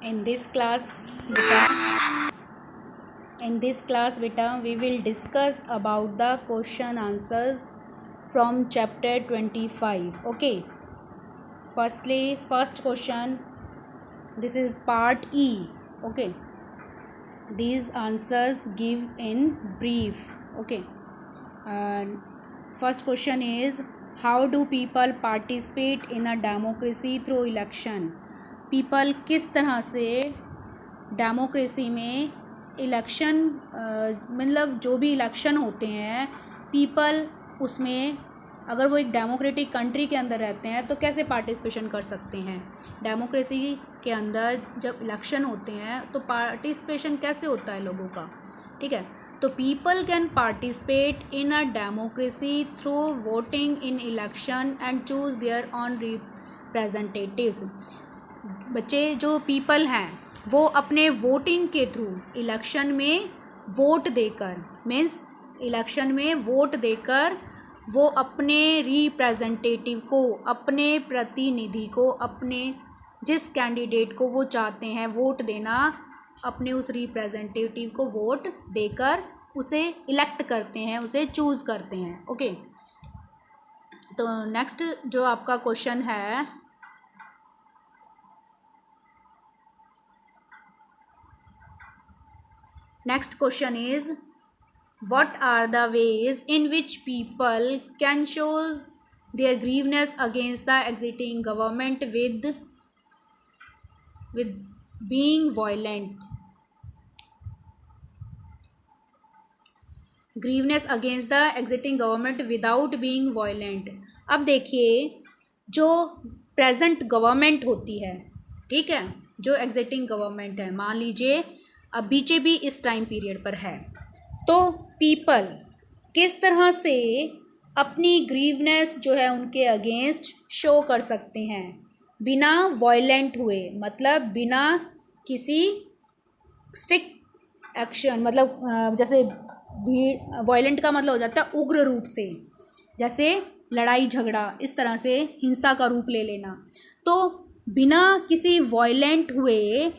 In this class, beta, we will discuss about the question answers from chapter 25. Okay. Firstly, first question. This is part E. Okay. These answers give in brief. Okay. And first question is, how do people participate in a democracy through election? People किस तरह से democracy में election मतलब जो भी election होते हैं people उसमें अगर वो एक डेमोक्रेटिक कंट्री के अंदर रहते हैं तो कैसे पार्टिसिपेशन कर सकते हैं। डेमोक्रेसी के अंदर जब इलेक्शन होते हैं तो पार्टिसिपेशन कैसे होता है लोगों का, ठीक है। तो people can participate in a democracy through voting in election and choose there on representatives. बच्चे जो पीपल हैं वो अपने वोटिंग के थ्रू इलेक्शन में वोट देकर मीन्स इलेक्शन में वोट देकर वो अपने रिप्रेजेंटेटिव को, अपने प्रतिनिधि को, अपने जिस कैंडिडेट को वो चाहते हैं वोट देना, अपने उस रिप्रेजेंटेटिव को वोट देकर उसे इलेक्ट करते हैं, उसे चूज़ करते हैं। ओके, तो नेक्स्ट जो आपका क्वेश्चन है, next question is what are the ways in which people can show their grievances against the existing government with being violent? Grievance against the existing government without being violent. अब देखिए जो present government होती है, ठीक है, जो existing government है, मान लीजिए अब बीजेपी इस टाइम पीरियड पर है, तो पीपल किस तरह से अपनी ग्रीवनेस जो है उनके अगेंस्ट शो कर सकते हैं बिना वायलेंट हुए, मतलब बिना किसी स्ट्रिक्ट एक्शन, मतलब जैसे भीड़, वायलेंट का मतलब हो जाता है उग्र रूप से, जैसे लड़ाई झगड़ा, इस तरह से हिंसा का रूप ले लेना। तो बिना किसी वायलेंट हुए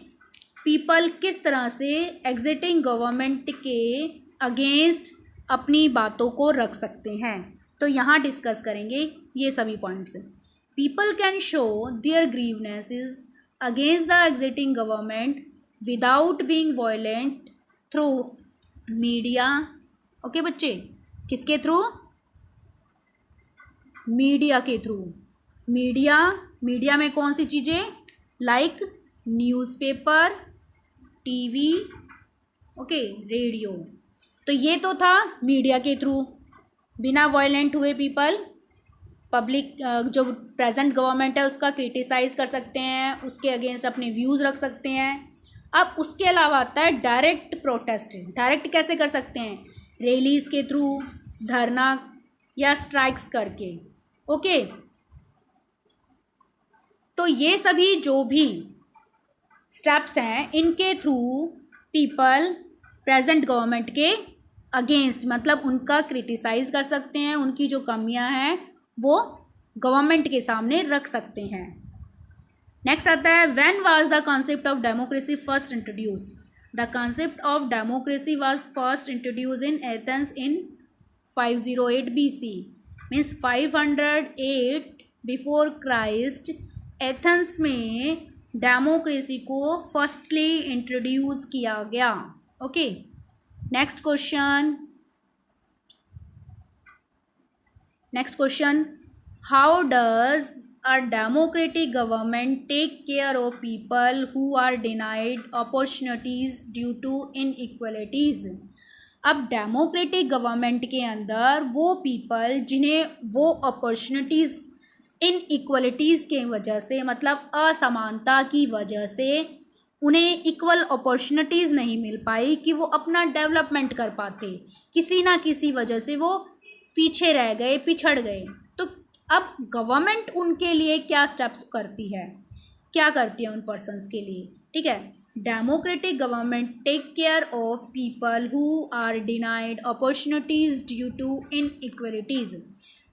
पीपल किस तरह से एग्जिस्टिंग गवर्नमेंट के अगेंस्ट अपनी बातों को रख सकते हैं, तो यहाँ डिस्कस करेंगे ये सभी points. People can show their grievances against the existing government without being violent through media. Okay बच्चे, किसके थ्रू? मीडिया के थ्रू। मीडिया में कौन सी चीज़ें? Like newspaper, TV, okay, radio. तो ये तो था मीडिया के थ्रू, बिना वायलेंट हुए पीपल पब्लिक जो प्रेजेंट गवर्नमेंट है उसका क्रिटिसाइज़ कर सकते हैं, उसके अगेंस्ट अपने व्यूज़ रख सकते हैं। अब उसके अलावा आता है डायरेक्ट प्रोटेस्ट। डायरेक्ट कैसे कर सकते हैं? रैलीज़ के थ्रू, धरना या स्ट्राइक्स करके। ओके, तो ये सभी जो भी स्टेप्स हैं इनके थ्रू पीपल प्रेजेंट गवर्नमेंट के अगेंस्ट, मतलब उनका क्रिटिसाइज़ कर सकते हैं, उनकी जो कमियां हैं वो गवर्नमेंट के सामने रख सकते हैं। नेक्स्ट आता है, when was the concept of democracy first introduce? The concept of democracy was first introduce in Athens in 508 BC, means 508 before Christ Athens में डेमोक्रेसी को फर्स्टली इंट्रोड्यूस किया गया। Okay, next question, how does a democratic government take care of people who are denied opportunities due to inequalities? अब democratic government के अंदर वो people जिन्हें वो अपॉर्चुनिटीज़ इनइक्वलिटीज़ के वजह से, मतलब असमानता की वजह से उन्हें इक्वल अपॉर्चुनिटीज़ नहीं मिल पाई कि वो अपना डेवलपमेंट कर पाते, किसी ना किसी वजह से वो पीछे रह गए, पिछड़ गए। तो अब गवर्नमेंट उनके लिए क्या स्टेप्स करती है, क्या करती है उन पर्सन्स के लिए, ठीक है। Democratic government take care of people who are denied opportunities due to inequalities.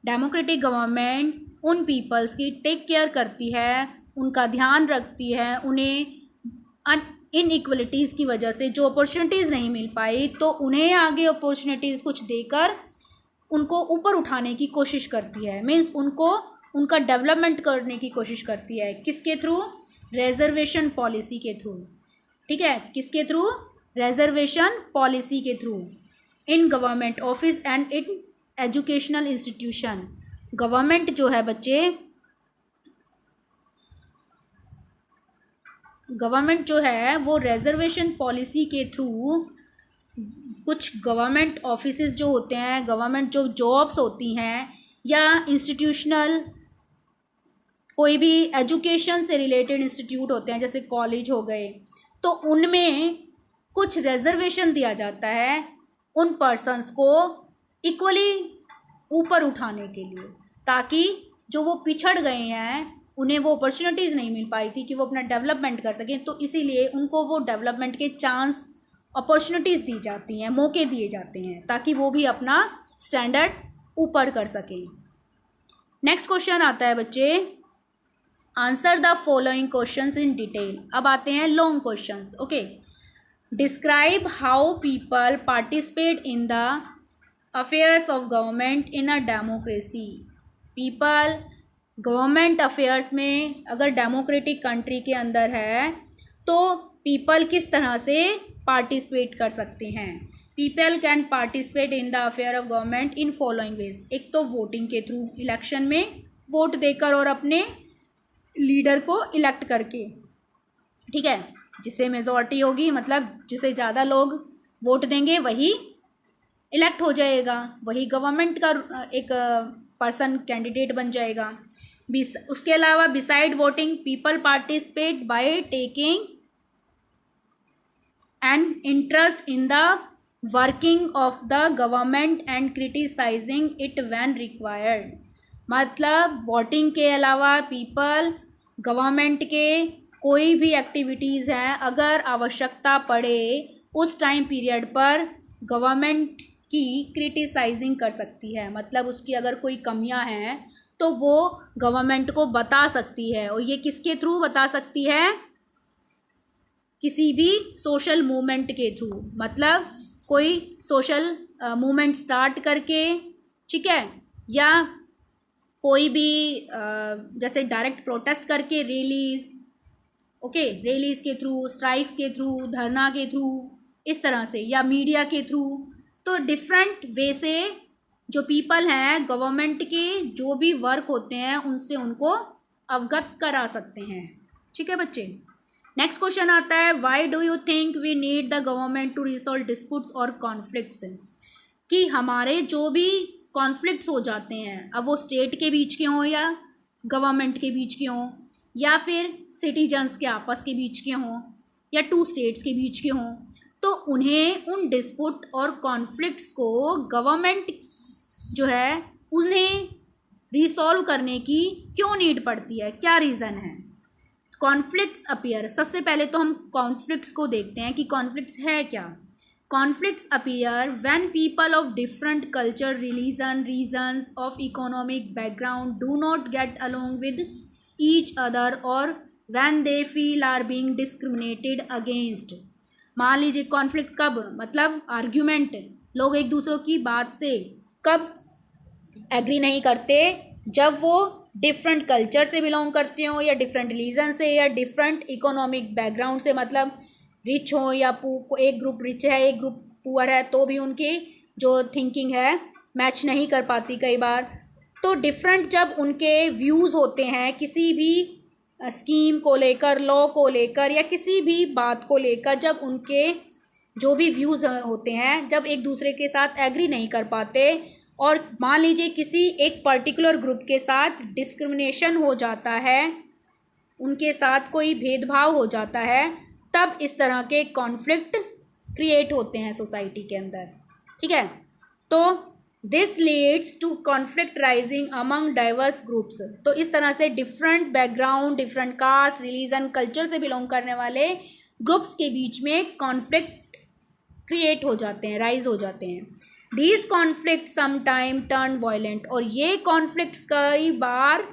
Democratic government उन पीपल्स की टेक केयर करती है, उनका ध्यान रखती है, उन्हें इनइक्वलिटीज़ की वजह से जो अपॉर्चुनिटीज़ नहीं मिल पाई, तो उन्हें आगे अपॉर्चुनिटीज़ कुछ देकर उनको ऊपर उठाने की कोशिश करती है, मीन्स उनको उनका डेवलपमेंट करने की कोशिश करती है। किसके थ्रू? रिजर्वेशन पॉलिसी के थ्रू। ठीक है, किसके थ्रू? रिजर्वेशन पॉलिसी के through. In government office and in educational institution. Government जो है बच्चे, गवर्नमेंट जो है वो रिजर्वेशन पॉलिसी के थ्रू कुछ गवर्नमेंट ऑफिसेज जो होते हैं, गवर्नमेंट जो जॉब्स होती हैं, या इंस्टीट्यूशनल कोई भी एजुकेशन से रिलेटेड इंस्टीट्यूट होते हैं जैसे कॉलेज हो गए, तो उनमें कुछ रिजर्वेशन दिया जाता है उन पर्सन्स को इक्वली ऊपर उठाने के लिए, ताकि जो वो पिछड़ गए हैं, उन्हें वो अपॉर्चुनिटीज़ नहीं मिल पाई थी कि वो अपना डेवलपमेंट कर सकें, तो इसीलिए उनको वो डेवलपमेंट के चांस, अपॉर्चुनिटीज़ दी जाती हैं, मौके दिए जाते हैं, ताकि वो भी अपना स्टैंडर्ड ऊपर कर सकें। नेक्स्ट क्वेश्चन आता है बच्चे, answer the following questions in detail. अब आते हैं long questions. Okay, describe how people participate in the affairs of government in a democracy. People government affairs में, अगर डेमोक्रेटिक कंट्री के अंदर है, तो पीपल किस तरह से पार्टिसिपेट कर सकते हैं। People can participate in the affair of government in following veg. एक तो वोटिंग के थ्रू, इलेक्शन में वोट देकर और अपने लीडर को इलेक्ट करके, ठीक है, जिससे मेजॉरिटी होगी, मतलब जिसे ज़्यादा लोग वोट देंगे वही इलेक्ट हो जाएगा, वही गवर्नमेंट का एक पर्सन कैंडिडेट बन जाएगा। उसके अलावा beside voting, people participate by taking an interest in the working of the government and criticising it when required. मतलब वोटिंग के अलावा पीपल गवर्नमेंट के कोई भी एक्टिविटीज़ हैं, अगर आवश्यकता पड़े उस टाइम पीरियड पर गवर्नमेंट की क्रिटिसाइजिंग कर सकती है। मतलब उसकी अगर कोई कमियां हैं तो वो गवर्नमेंट को बता सकती है, और ये किसके थ्रू बता सकती है? किसी भी सोशल मूवमेंट के थ्रू। मतलब कोई सोशल मूवमेंट स्टार्ट करके, ठीक है, या कोई भी जैसे डायरेक्ट प्रोटेस्ट करके, रैलीज, ओके, रैलीज के थ्रू, स्ट्राइक्स के थ्रू, धरना के थ्रू, इस तरह से, या मीडिया के थ्रू। तो डिफरेंट वे से जो पीपल हैं गवर्नमेंट के जो भी वर्क होते हैं उनसे उनको अवगत करा सकते हैं। ठीक है बच्चे, नेक्स्ट क्वेश्चन आता है, why do you think we need the government to resolve disputes और कॉन्फ्लिक्ट्स। कि हमारे जो भी कॉन्फ्लिक्ट्स हो जाते हैं, अब वो स्टेट के बीच के हों या गवर्नमेंट के बीच के हों, या फिर सिटीजन्स के आपस के बीच के हों, या टू स्टेट्स के बीच के हों, तो उन्हें उन डिस्प्यूट और कॉन्फ्लिक्ट्स को गवर्नमेंट जो है उन्हें रिसॉल्व करने की क्यों नीड पड़ती है, क्या रीज़न है। कॉन्फ्लिक्ट्स अपीयर, सबसे पहले तो हम कॉन्फ्लिक्ट्स को देखते हैं कि कॉन्फ्लिक्ट्स है क्या। Conflicts appear when people of different culture, religion, regions of economic background do not get along with each other, और when they feel are being discriminated against. मान लीजिए कॉन्फ्लिक्ट कब, मतलब आर्ग्यूमेंट, लोग एक दूसरों की बात से कब एग्री नहीं करते, जब वो डिफरेंट कल्चर से बिलोंग करते हो, या डिफरेंट रिलीजन से, या डिफरेंट इकोनॉमिक बैकग्राउंड से, मतलब रिच हो या एक ग्रुप रिच है एक ग्रुप पुअर है, तो भी उनकी जो थिंकिंग है मैच नहीं कर पाती कई बार। तो डिफरेंट जब उनके व्यूज़ होते हैं किसी भी स्कीम को लेकर, लॉ को लेकर, या किसी भी बात को लेकर, जब उनके जो भी व्यूज़ होते हैं जब एक दूसरे के साथ एग्री नहीं कर पाते, और मान लीजिए किसी एक पर्टिकुलर ग्रुप के साथ डिस्क्रिमिनेशन हो जाता है, उनके साथ कोई भेदभाव हो जाता है, तब इस तरह के कॉन्फ्लिक्ट क्रिएट होते हैं सोसाइटी के अंदर। ठीक है, तो this leads to conflict rising among diverse groups. तो इस तरह से different background, different caste, religion, culture से बिलोंग करने वाले ग्रुप्स के बीच में कॉन्फ्लिक्ट क्रिएट हो जाते हैं, राइज हो जाते हैं। These conflict sometime turn violent, और ये कॉन्फ्लिक्ट्स कई बार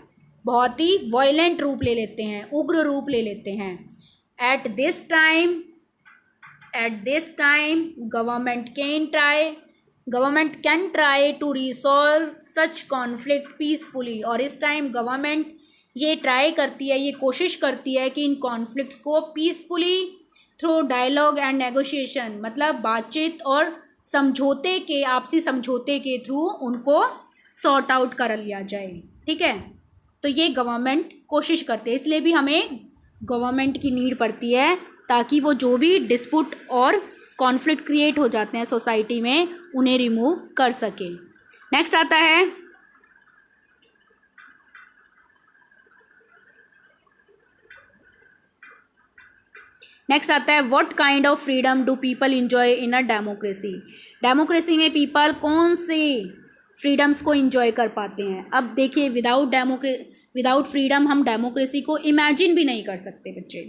बहुत ही वायलेंट रूप ले लेते हैं, उग्र रूप ले लेते हैं। At this time, government can try to resolve such conflict peacefully. और इस टाइम गवर्नमेंट ये ट्राई करती है, ये कोशिश करती है कि इन कॉन्फ्लिक्ट्स को peacefully through dialogue and negotiation, मतलब बातचीत और समझौते के, आपसी समझौते के थ्रू उनको सॉर्ट आउट कर लिया जाए. ठीक है, तो ये गवर्नमेंट कोशिश करते हैं, इसलिए भी हमें गवर्नमेंट की नीड पड़ती है ताकि वो जो भी डिस्प्यूट और कॉन्फ्लिक्ट क्रिएट हो जाते हैं सोसाइटी में उन्हें रिमूव कर सके. नेक्स्ट आता है what kind of freedom do people enjoy in a democracy. Democracy में पीपल कौन से फ्रीडम्स को इंजॉय कर पाते हैं. अब देखिए, विदाउट फ्रीडम हम डेमोक्रेसी को इमेजिन भी नहीं कर सकते बच्चे.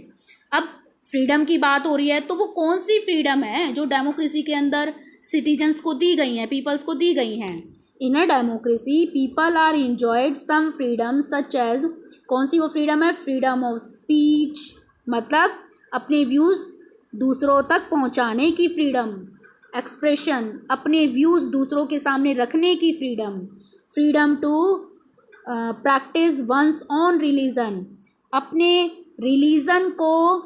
अब फ्रीडम की बात हो रही है तो वो कौन सी फ्रीडम है जो डेमोक्रेसी के अंदर सिटीजन्स को दी गई हैं, पीपल्स को दी गई हैं. In a democracy people are enjoyed some freedom such as, कौन सी वो फ्रीडम है, फ्रीडम ऑफ स्पीच, मतलब अपने व्यूज़ दूसरों तक पहुंचाने की फ्रीडम, एक्सप्रेशन, अपने व्यूज़ दूसरों के सामने रखने की freedom, freedom to practice one's on religion, अपने रिलीजन को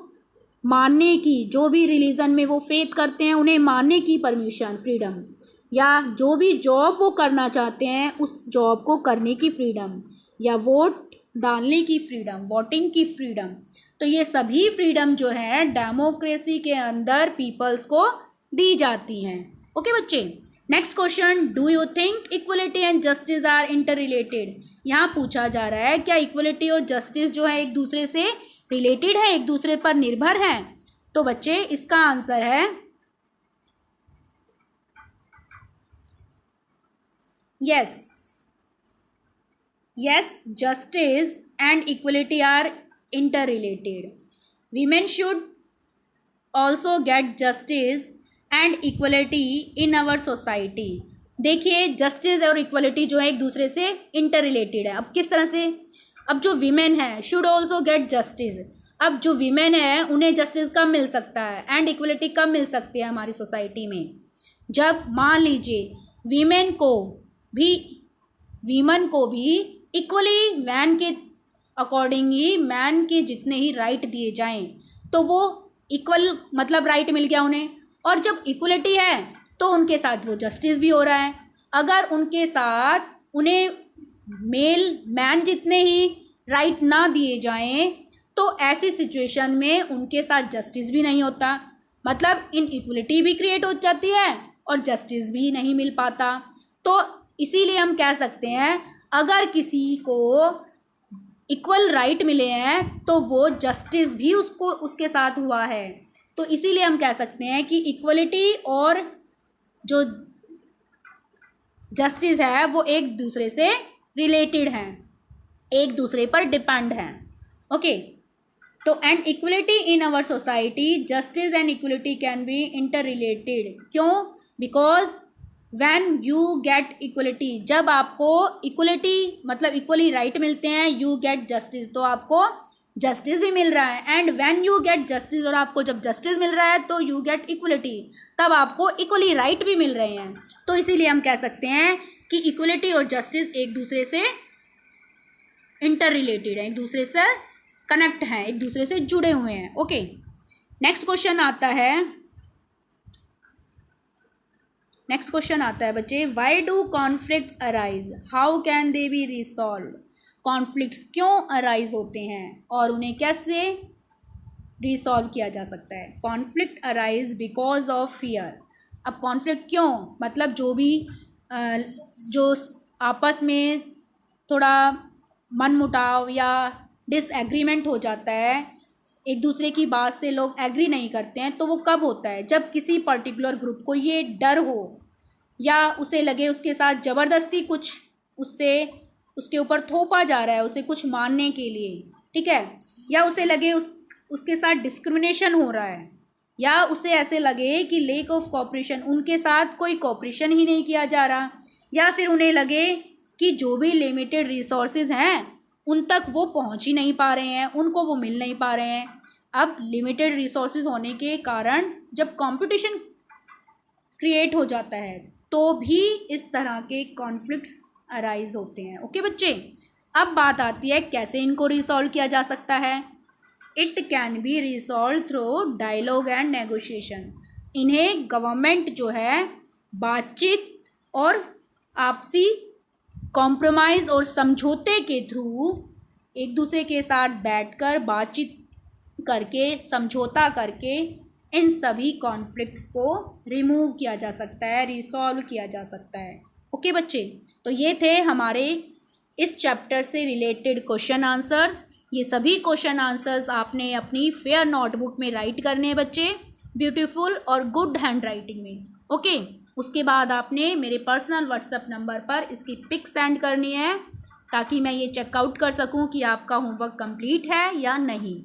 मानने की, जो भी रिलीजन में वो फेथ करते हैं उन्हें मानने की परमिशन, फ्रीडम, या जो भी जॉब वो करना चाहते हैं उस जॉब को करने की फ्रीडम, या वोट डालने की फ्रीडम, वोटिंग की फ्रीडम. तो ये सभी फ्रीडम जो है डेमोक्रेसी के अंदर पीपल्स को दी जाती हैं. ओके बच्चे, next question, do you think equality and justice are interrelated. यहाँ पूछा जा रहा है क्या इक्वलिटी और जस्टिस जो है एक दूसरे से रिलेटेड है, एक दूसरे पर निर्भर है. तो बच्चे इसका आंसर है yes, justice and equality are interrelated. Women should also get justice and equality in our society. देखिए, जस्टिस और इक्वलिटी जो है एक दूसरे से इंटर रिलेटेड है. अब किस तरह से, अब जो वीमेन है शुड ऑल्सो गेट जस्टिस. अब जो वीमेन है उन्हें जस्टिस कब मिल सकता है एंड इक्वलिटी कब मिल सकती है हमारी सोसाइटी में, जब मान लीजिए वीमेन को भी इक्वली मैन के अकॉर्डिंग ही, मैन के जितने ही राइट दिए जाएं तो वो इक्वल, मतलब राइट मिल गया उन्हें. और जब इक्वलिटी है तो उनके साथ वो जस्टिस भी हो रहा है. अगर उनके साथ उन्हें मैन जितने ही राइट ना दिए जाएं तो ऐसी सिचुएशन में उनके साथ जस्टिस भी नहीं होता, मतलब इनइक्वलिटी भी क्रिएट हो जाती है और जस्टिस भी नहीं मिल पाता. तो इसीलिए हम कह सकते हैं अगर किसी को इक्वल राइट मिले हैं तो वो जस्टिस भी उसके साथ हुआ है. तो इसीलिए हम कह सकते हैं कि इक्वलिटी और जो जस्टिस है वो एक दूसरे से रिलेटेड हैं, एक दूसरे पर डिपेंड हैं. ओके, तो and equality in our society, justice and equality can be interrelated. क्यों? Because when you get equality, जब आपको इक्वलिटी मतलब इक्वली राइट मिलते हैं, यू गेट जस्टिस, तो आपको जस्टिस भी मिल रहा है. And when you gate justice, और आपको जब जस्टिस मिल रहा है तो यू गेट इक्वलिटी, तब आपको इक्वली राइट भी मिल रहे हैं. तो इसीलिए हम कह सकते हैं कि इक्वलिटी और जस्टिस एक दूसरे से इंटर रिलेटेड है, एक दूसरे से कनेक्ट हैं, एक दूसरे से जुड़े हुए हैं. ओके, नेक्स्ट क्वेश्चन आता है बच्चे, why do conflicts arise, how can they B resolve. Conflicts क्यों अराइज होते हैं और उन्हें कैसे रिसॉल्व किया जा सकता है. Conflict arise because of fear. अब कॉन्फ्लिक्ट क्यों, मतलब जो आपस में थोड़ा मनमुटाव या डिसएग्रीमेंट हो जाता है, एक दूसरे की बात से लोग एग्री नहीं करते हैं, तो वो कब होता है, जब किसी पर्टिकुलर ग्रुप को ये डर हो या उसे लगे उसके साथ ज़बरदस्ती कुछ उसके ऊपर थोपा जा रहा है उसे कुछ मानने के लिए, ठीक है, या उसे लगे उसके साथ डिस्क्रिमिनेशन हो रहा है, या उसे ऐसे लगे कि लेक ऑफ कोऑपरेशन, उनके साथ कोई कोऑपरेशन ही नहीं किया जा रहा, या फिर उन्हें लगे कि जो भी लिमिटेड रिसोर्सेज हैं उन तक वो पहुंच ही नहीं पा रहे हैं, उनको वो मिल नहीं पा रहे हैं. अब लिमिटेड रिसोर्सेज होने के कारण जब कंपटीशन क्रिएट हो जाता है तो भी इस तरह के कॉन्फ्लिक्ट्स अराइज होते हैं। ओके बच्चे, अब बात आती है कैसे इनको रिसॉल्व किया जा सकता है। It can be resolve through dialogue and negotiation. इन्हें गवर्नमेंट जो है बातचीत और आपसी कॉम्प्रोमाइज़ और समझौते के थ्रू एक दूसरे के साथ बैठकर बातचीत करके समझौता करके इन सभी कॉन्फ्लिक्ट्स को रिमूव किया जा सकता है, रिसॉल्व किया जा सकता है। ओके बच्चे, तो ये थे हमारे इस चैप्टर से रिलेटेड क्वेश्चन आंसर्स। ये सभी क्वेश्चन आंसर्स आपने अपनी फेयर नोटबुक में राइट करने हैं बच्चे, ब्यूटीफुल और गुड हैंड राइटिंग में। ओके, उसके बाद आपने मेरे पर्सनल व्हाट्सएप नंबर पर इसकी पिक सेंड करनी है ताकि मैं ये चेकआउट कर सकूं कि आपका होमवर्क कंप्लीट है या नहीं।